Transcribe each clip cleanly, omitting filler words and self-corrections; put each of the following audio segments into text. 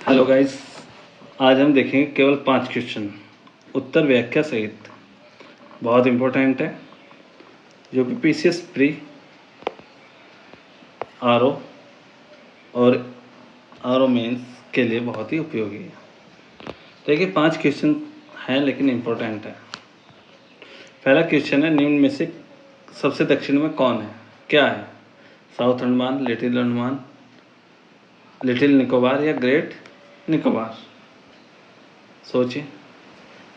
Hello guys, आज हम देखेंगे केवल 5 क्वेश्चन उत्तर व्याख्या सहित। बहुत इम्पोर्टेंट है, जो कि पीसीएस प्री, आरओ और आरओ मेंस के लिए बहुत ही उपयोगी है। देखिए 5 क्वेश्चन हैं लेकिन इम्पोर्टेंट है। पहला क्वेश्चन है, निम्न में से सबसे दक्षिण में कौन है? क्या है? साउथ अंडमान, लिटिल निकोबार या ग्रेट निकोबार? सोचिए।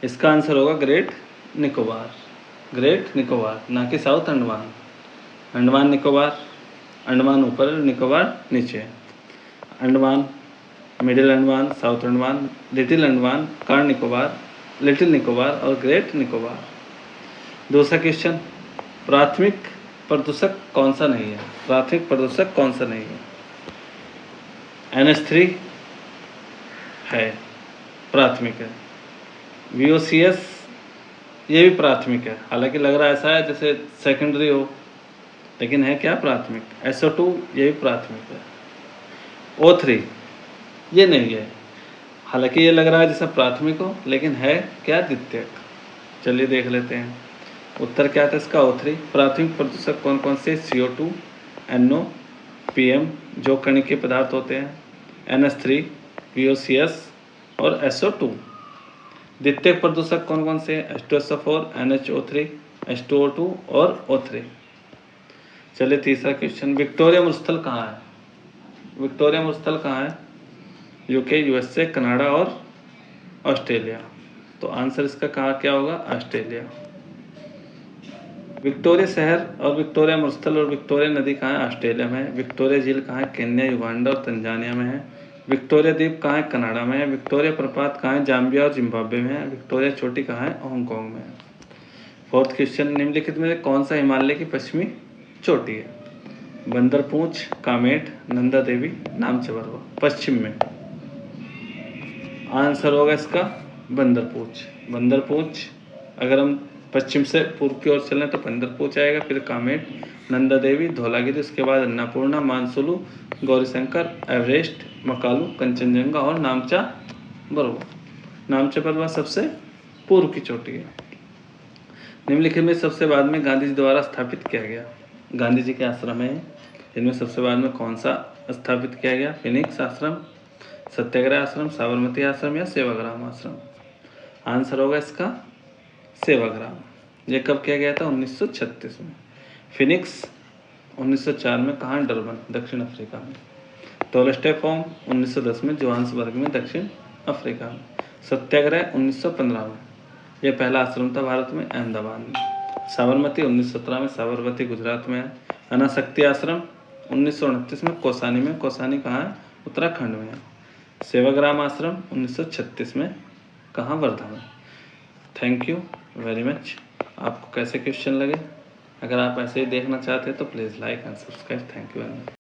इसका आंसर होगा ग्रेट निकोबार। ग्रेट निकोबार, ना कि साउथ अंडमान। अंडमान निकोबार, अंडमान ऊपर, निकोबार नीचे। Andaman, middle Andaman, south Andaman, little Andaman, car Nicobar, little Nicobar और ग्रेट निकोबार। दूसरा क्वेश्चन, प्राथमिक प्रदूषक कौन सा नहीं है? प्राथमिक प्रदूषक कौन सा नहीं है? NH3 है, प्राथमिक है। VOCs ये भी प्राथमिक है, हालांकि लग रहा ऐसा है जैसे सेकेंडरी हो, लेकिन है क्या? प्राथमिक। SO2 ये भी प्राथमिक है। O3 ये नहीं है, हालांकि ये लग रहा है जैसा प्राथमिक हो, लेकिन है क्या? द्वितीयक। चलिए देख लेते हैं उत्तर क्या था इसका। O3 प्राथमिक प्रदूषक कौन कौन से? CO2, NO, PM जो कणिकीय पदार्थ होते हैं, NH3, VOCs और SO2। द्वितीयक प्रदूषक कौन कौन से? H2SO4, NHO3, H2O2 और O3। चलिए तीसरा क्वेश्चन, विक्टोरिया मरुस्थल कहाँ है? विक्टोरिया मरुस्थल कहाँ है? UK, USA, कनाडा और ऑस्ट्रेलिया। तो आंसर इसका कहाँ क्या होगा? ऑस्ट्रेलिया। विक्टोरिया शहर और विक्टोरिया मरुस्थल और विक्टोरिया नदी कहाँ है? ऑस्ट्रेलिया में है। विक्टोरिया झील कहाँ है? केन्या, युगांडा और तंजानिया में है। विक्टोरिया द्वीप कहाँ है? कनाडा में है। विक्टोरिया प्रपात कहाँ है? जाम्बिया और जिम्बाब्वे में है। विक्टोरिया चोटी कहाँ है? हांगकांग में है। फोर्थ क्वेश्चन, निम्नलिखित में कौन सा हिमालय की पश्चिमी चोटी है? बंदरपूंछ, कामेट, नंदा देवी, नामचबरवा। पश्चिम में आंसर होगा इसका बंदरपूंछ। बंदरपूंछ, अगर हम पश्चिम से पूर्व की ओर चलें तो बंदरपूंछ आएगा, फिर कामेट, नंदा देवी, धौलागिरी, उसके बाद अन्नपूर्णा, मानसुलु, गौरीशंकर, एवरेस्ट, मकालू, कंचनजंगा और नामचा बरवा। नामचा बरवा सबसे पूर्व की चोटी है। निम्नलिखित में सबसे बाद में गांधी जी द्वारा स्थापित किया गया, गांधी जी के आश्रम है, इनमें सबसे बाद में कौन सा स्थापित किया गया? फिनिक्स आश्रम, सत्याग्रह आश्रम, साबरमती आश्रम या सेवाग्राम आश्रम? आंसर होगा इसका सेवाग्राम। ये कब किया गया था? 1936 में। फिनिक्स 1904 में कहाँ? डरबन, दक्षिण अफ्रीका में। टोल्स्टॉय फॉर्म 1910 में जोहान्सबर्ग में, दक्षिण अफ्रीका में। सत्याग्रह 1915 में, यह पहला आश्रम था भारत में, अहमदाबाद में। साबरमती 1917 में, साबरमती गुजरात में है। अनासक्ति आश्रम 1929 में, कौसानी में। कौसानी कहाँ है? उत्तराखंड में है। सेवाग्राम आश्रम 1936 में, कहाँ? वर्धा में। Thank you very much. आपको कैसे क्वेश्चन लगे? अगर आप ऐसे ही देखना चाहते हैं तो please like and subscribe. Thank you very much.